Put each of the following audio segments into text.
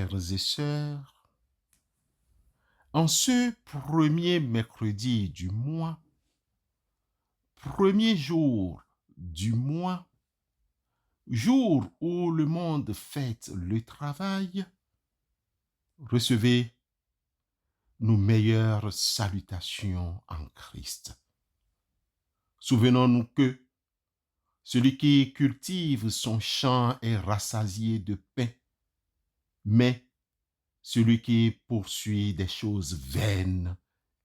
Frères et sœurs, en ce premier mercredi du mois, premier jour du mois, jour où le monde fête le travail, recevez nos meilleures salutations en Christ. Souvenons-nous que celui qui cultive son champ est rassasié de pain, mais celui qui poursuit des choses vaines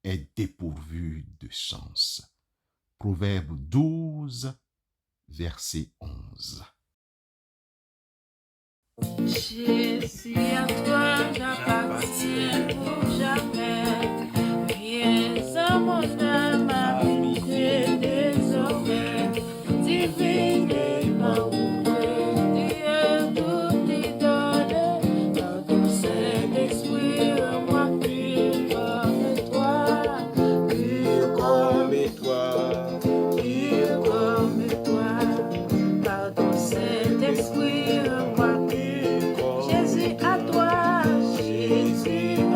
est dépourvu de sens. Proverbe 12, verset 11. Jésus, à toi j'appartiens pour jamais. Viens à mon âme habiter désormais. Divine et amoureux, Dieu tout y donne. Par ton Saint-Esprit, moi pur comme toi. Pur comme toi. Pur comme toi. Par ton Saint-Esprit, moi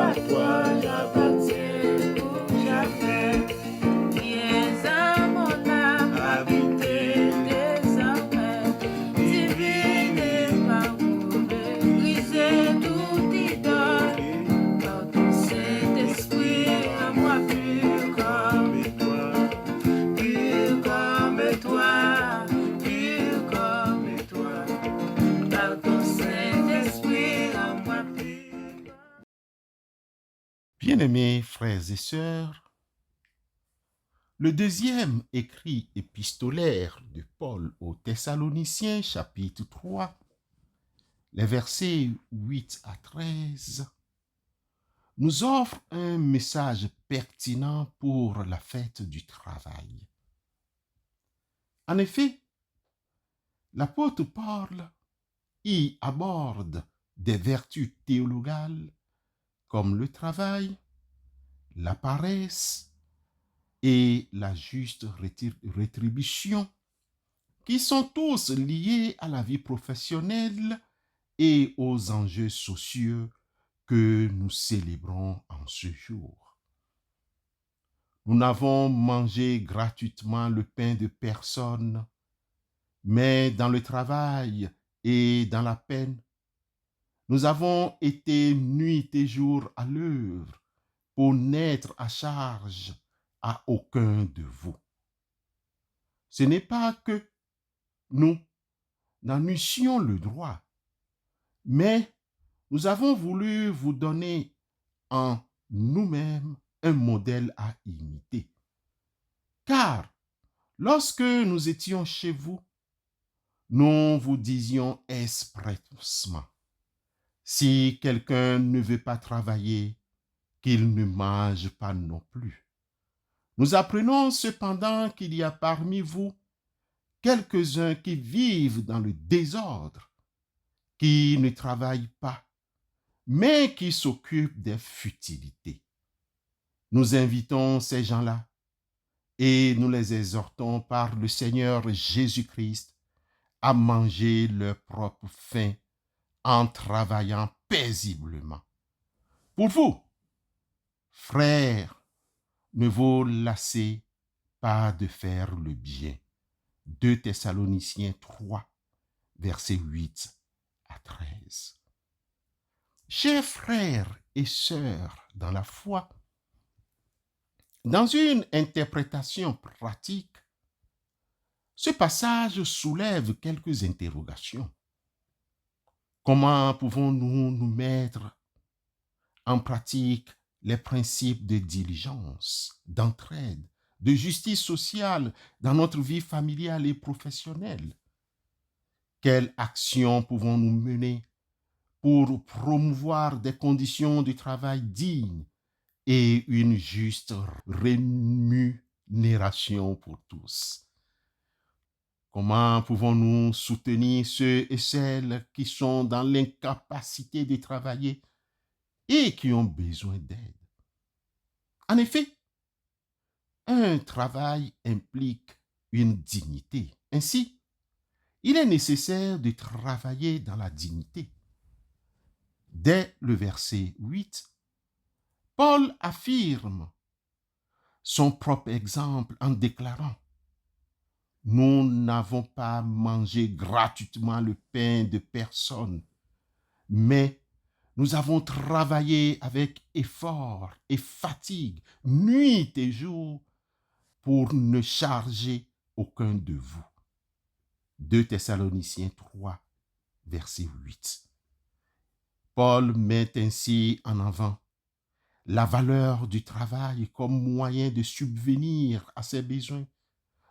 à toi j'appartiens pour jamais. Viens à mon âme habiter désormais. Divine et parfumée, briser toute idole. Par ton Saint-Esprit, moi pur comme toi. Pur comme toi. Pur comme toi. Par ton Saint-Esprit, moi pur. Bien-aimés frères et sœurs, le deuxième écrit épistolaire de Paul aux Thessaloniciens, chapitre 3, les versets 8 à 13, nous offre un message pertinent pour la fête du travail. En effet, l'apôtre Paul y aborde des vertus théologales comme le travail, la paresse et la juste rétribution, qui sont tous liés à la vie professionnelle et aux enjeux sociaux que nous célébrons en ce jour. Nous n'avons mangé gratuitement le pain de personne, mais dans le travail et dans la peine, nous avons été nuit et jour à l'œuvre pour n'être à charge à aucun de vous. Ce n'est pas que nous n'en eussions le droit, mais nous avons voulu vous donner en nous-mêmes un modèle à imiter. Car lorsque nous étions chez vous, nous vous disions expressement, si quelqu'un ne veut pas travailler, qu'il ne mange pas non plus. Nous apprenons cependant qu'il y a parmi vous quelques-uns qui vivent dans le désordre, qui ne travaillent pas, mais qui s'occupent des futilités. Nous invitons ces gens-là et nous les exhortons par le Seigneur Jésus-Christ à manger leur propre faim en travaillant paisiblement. Pour vous, frères, ne vous lassez pas de faire le bien. 2 Thessaloniciens 3, versets 8 à 13. Chers frères et sœurs dans la foi, dans une interprétation pratique, ce passage soulève quelques interrogations. Comment pouvons-nous nous mettre en pratique les principes de diligence, d'entraide, de justice sociale dans notre vie familiale et professionnelle? Quelles actions pouvons-nous mener pour promouvoir des conditions de travail dignes et une juste rémunération pour tous? Comment pouvons-nous soutenir ceux et celles qui sont dans l'incapacité de travailler et qui ont besoin d'aide? En effet, un travail implique une dignité. Ainsi, il est nécessaire de travailler dans la dignité. Dès le verset 8, Paul affirme son propre exemple en déclarant: nous n'avons pas mangé gratuitement le pain de personne, mais nous avons travaillé avec effort et fatigue, nuit et jour, pour ne charger aucun de vous. 2 Thessaloniciens 3, verset 8. Paul met ainsi en avant la valeur du travail comme moyen de subvenir à ses besoins,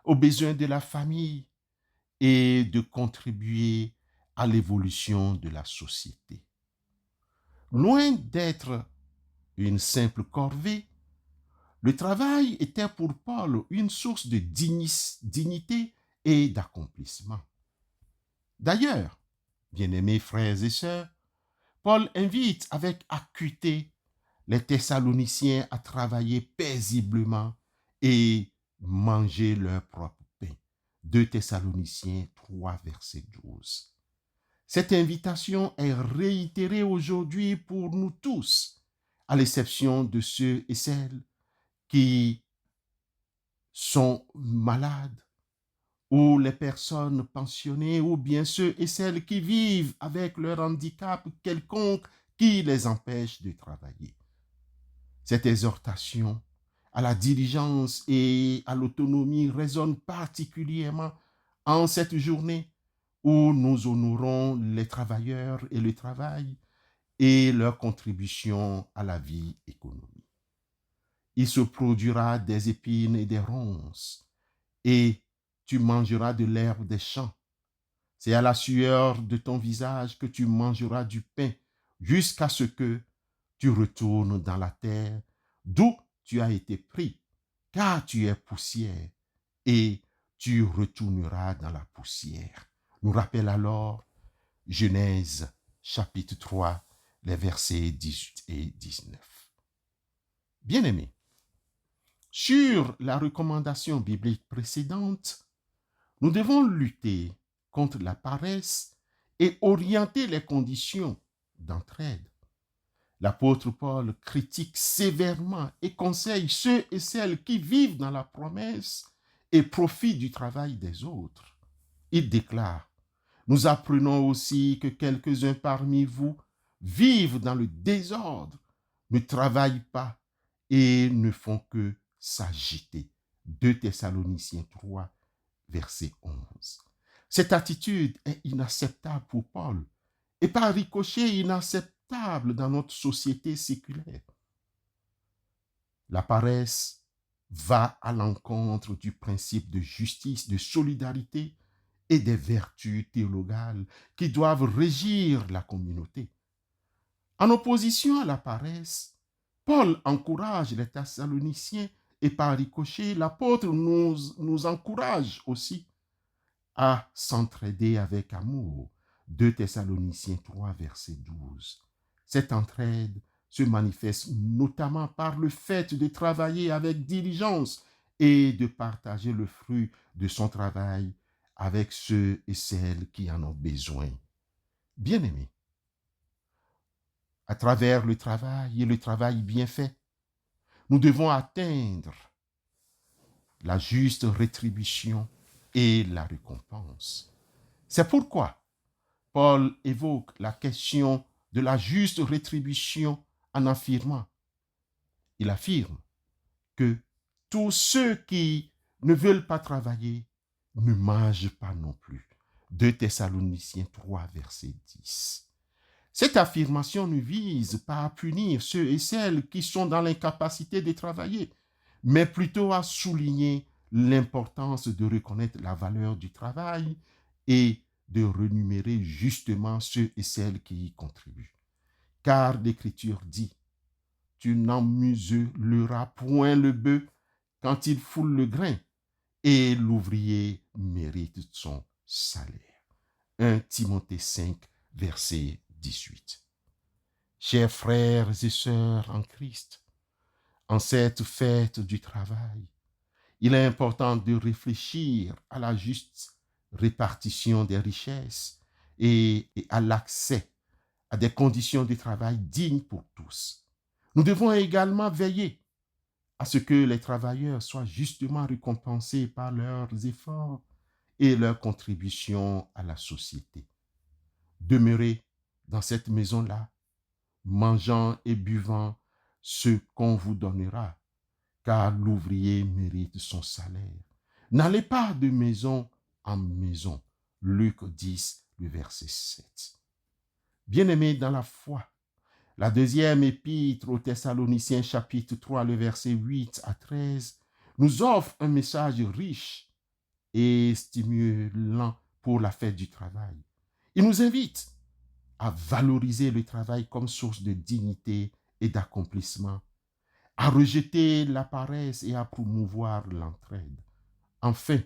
aux besoins de la famille et de contribuer à l'évolution de la société. Loin d'être une simple corvée, le travail était pour Paul une source de dignité et d'accomplissement. D'ailleurs, bien-aimés frères et sœurs, Paul invite avec acuité les Thessaloniciens à travailler paisiblement et manger leur propre pain. 2 Thessaloniciens 3, verset 12. Cette invitation est réitérée aujourd'hui pour nous tous, à l'exception de ceux et celles qui sont malades, ou les personnes pensionnées, ou bien ceux et celles qui vivent avec leur handicap quelconque qui les empêche de travailler. Cette exhortation à la diligence et à l'autonomie résonne particulièrement en cette journée où nous honorons les travailleurs et le travail et leur contribution à la vie économique. Il se produira des épines et des ronces, et tu mangeras de l'herbe des champs. C'est à la sueur de ton visage que tu mangeras du pain, jusqu'à ce que tu retournes dans la terre, d'où tu as été pris, car tu es poussière, et tu retourneras dans la poussière. Nous rappelle alors Genèse chapitre 3, les versets 18 et 19. Bien-aimés, sur la recommandation biblique précédente, nous devons lutter contre la paresse et orienter les conditions d'entraide. L'apôtre Paul critique sévèrement et conseille ceux et celles qui vivent dans la promesse et profitent du travail des autres. Il déclare: nous apprenons aussi que quelques-uns parmi vous vivent dans le désordre, ne travaillent pas et ne font que s'agiter. 2 Thessaloniciens 3, verset 11. Cette attitude est inacceptable pour Paul et par ricochet inacceptable dans notre société séculaire. La paresse va à l'encontre du principe de justice, de solidarité et des vertus théologales qui doivent régir la communauté. En opposition à la paresse, Paul encourage les Thessaloniciens et par ricochet, l'apôtre nous encourage aussi à s'entraider avec amour. 2 Thessaloniciens 3, verset 12. Cette entraide se manifeste notamment par le fait de travailler avec diligence et de partager le fruit de son travail avec ceux et celles qui en ont besoin. Bien-aimés, à travers le travail et le travail bien fait, nous devons atteindre la juste rétribution et la récompense. C'est pourquoi Paul évoque la question de la juste rétribution en affirmant: il affirme que tous ceux qui ne veulent pas travailler ne mangent pas non plus. 2 Thessaloniciens 3, verset 10. Cette affirmation ne vise pas à punir ceux et celles qui sont dans l'incapacité de travailler, mais plutôt à souligner l'importance de reconnaître la valeur du travail et de rémunérer justement ceux et celles qui y contribuent. Car l'Écriture dit: tu n'emmuseleras point le bœuf quand il foule le grain, et l'ouvrier mérite son salaire. 1 Timothée 5, verset 18. Chers frères et sœurs en Christ, en cette fête du travail, il est important de réfléchir à la juste répartition des richesses et à l'accès à des conditions de travail dignes pour tous. Nous devons également veiller à ce que les travailleurs soient justement récompensés par leurs efforts et leur contribution à la société. Demeurez dans cette maison-là, mangeant et buvant ce qu'on vous donnera, car l'ouvrier mérite son salaire. N'allez pas de maison en maison. Luc 10, le verset 7. Bien-aimés dans la foi, la deuxième épître aux Thessaloniciens, chapitre 3, le verset 8 à 13, nous offre un message riche et stimulant pour la fête du travail. Il nous invite à valoriser le travail comme source de dignité et d'accomplissement, à rejeter la paresse et à promouvoir l'entraide. Enfin,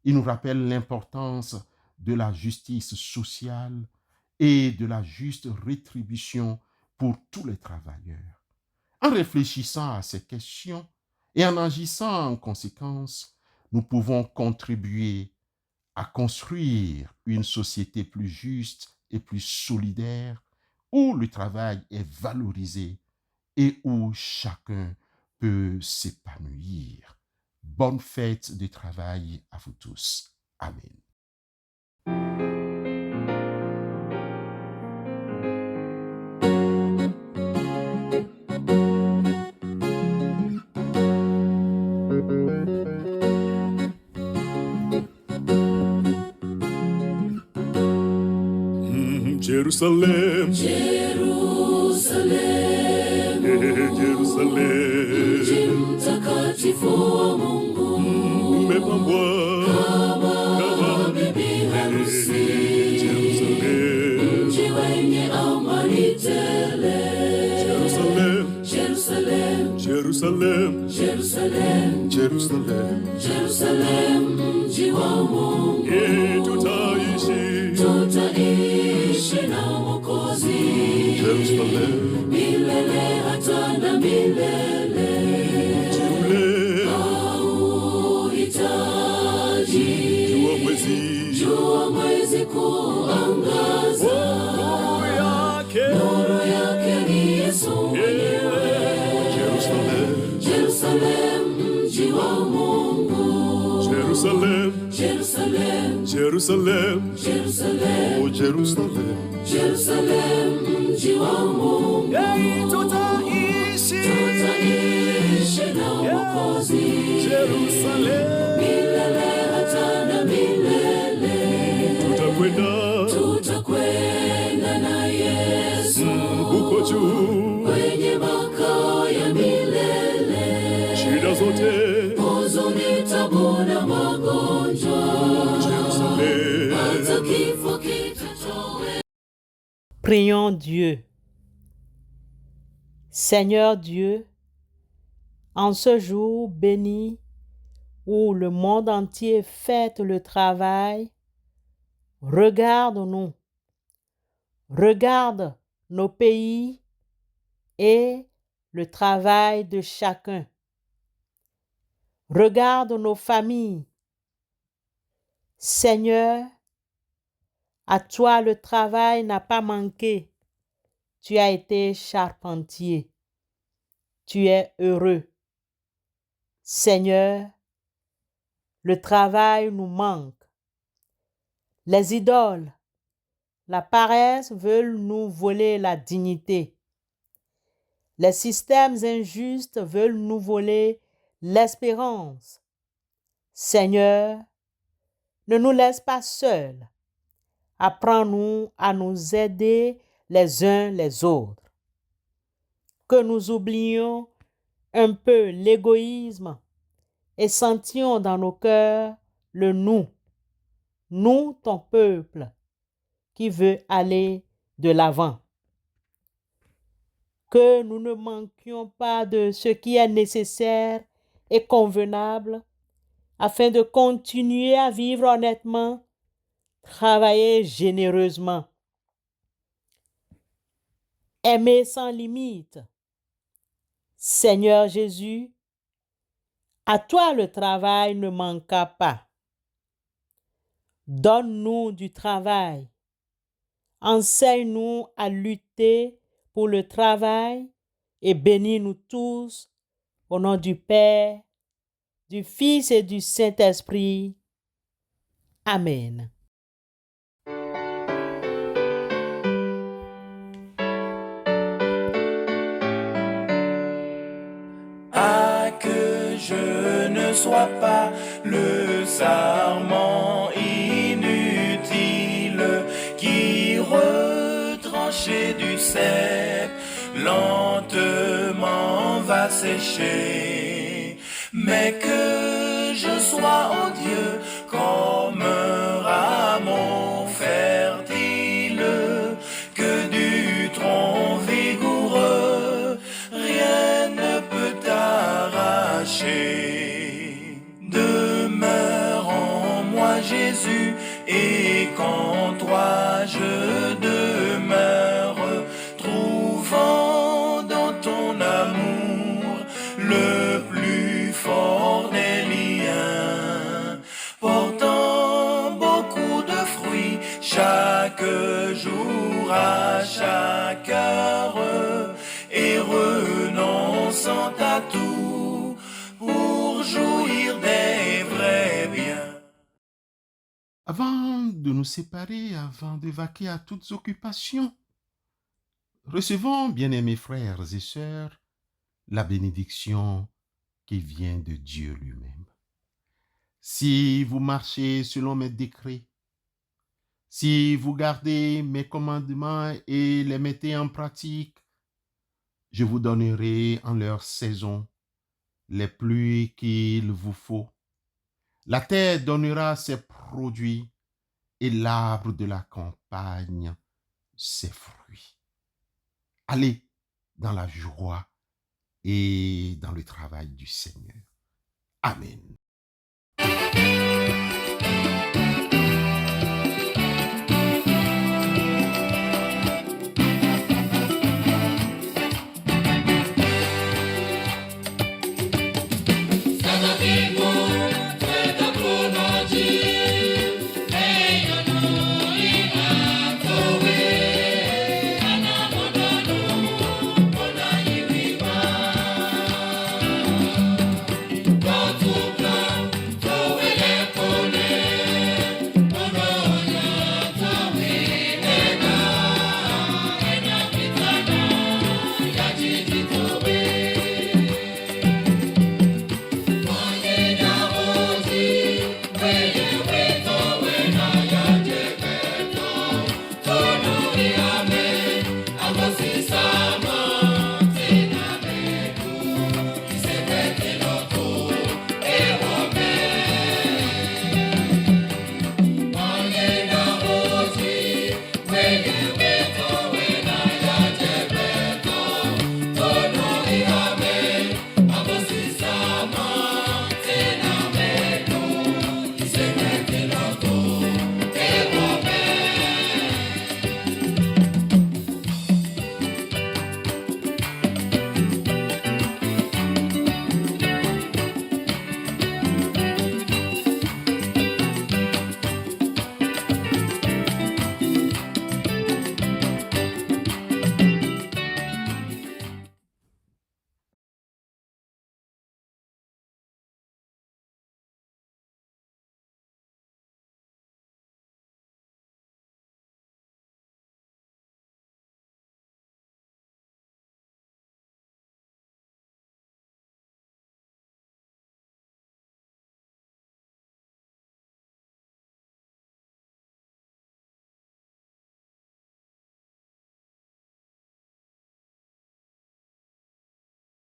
il nous rappelle l'importance de la justice sociale et de la juste rétribution pour tous les travailleurs. En réfléchissant à ces questions et en agissant en conséquence, nous pouvons contribuer à construire une société plus juste et plus solidaire, où le travail est valorisé et où chacun peut s'épanouir. Bonne fête de travail à vous tous. Amen. Jerusalem, Jerusalem, Jerusalem, mji mtakatifu wa Mungu, umepambwa kama bibi harusi. Jerusalem, Mji wenye amani tele. Jerusalem, Jerusalem, Jerusalem, Jerusalem, Jerusalem, Jerusalem, mji wa Mungu. Tutaishi na Mwokozi Jerusalem, milele hata na milele. Hauhitaji jua mwezi kuangaza, nuru yake ni Yesu mwenyewe. Jerusalem, mji wa Mungu. Jerusalem, Jerusalem, Jerusalem, Jerusalem, oh Jerusalem, Jerusalem, mji wa Mungu. Tutaishi na Mwokozi milele hata na milele. Tutakwenda na Yesu huko juu, kwenye makao ya milele. shida zote, huzuni, tabu na magonjwa, Jerusalem, hata kifo kitatoe. Prions Dieu. Seigneur Dieu, en ce jour béni où le monde entier fête le travail, regarde-nous, regarde nos pays et le travail de chacun. Regarde nos familles. Seigneur, à toi le travail n'a pas manqué. Tu as été charpentier. Tu es heureux. Seigneur, le travail nous manque. Les idoles, la paresse veulent nous voler la dignité. Les systèmes injustes veulent nous voler l'espérance. Seigneur, ne nous laisse pas seuls. Apprends-nous à nous aider les uns les autres. Que nous oublions un peu l'égoïsme et sentions dans nos cœurs le nous, ton peuple, qui veut aller de l'avant. Que nous ne manquions pas de ce qui est nécessaire et convenable afin de continuer à vivre honnêtement, travailler généreusement, aimer sans limite. Seigneur Jésus, à toi le travail ne manqua pas. Donne-nous du travail enseigne-nous à lutter pour le travail et bénis-nous tous au nom du Père, du Fils et du Saint-Esprit. Amen. Ah, que je ne sois pas le sarment inutile qui, retranché du cep, lentement va sécher, mais que je sois en Dieu comme un rameau fertile, que du tronc vigoureux rien ne peut arracher. Demeure en moi Jésus, et qu'en toi je demeure, trouvant dans ton amour le plus fort des liens, portant beaucoup de fruits chaque jour à chaque heure, et renonçant à tout pour jouir des vrais biens. Avant de nous séparer, avant de vaquer à toutes occupations, recevons, bien-aimés frères et sœurs, la bénédiction qui vient de Dieu lui-même. Si vous marchez selon mes décrets, si vous gardez mes commandements et les mettez en pratique, je vous donnerai en leur saison les pluies qu'il vous faut. La terre donnera ses produits et l'arbre de la campagne ses fruits. Allez dans la joie et dans le travail du Seigneur. Amen. With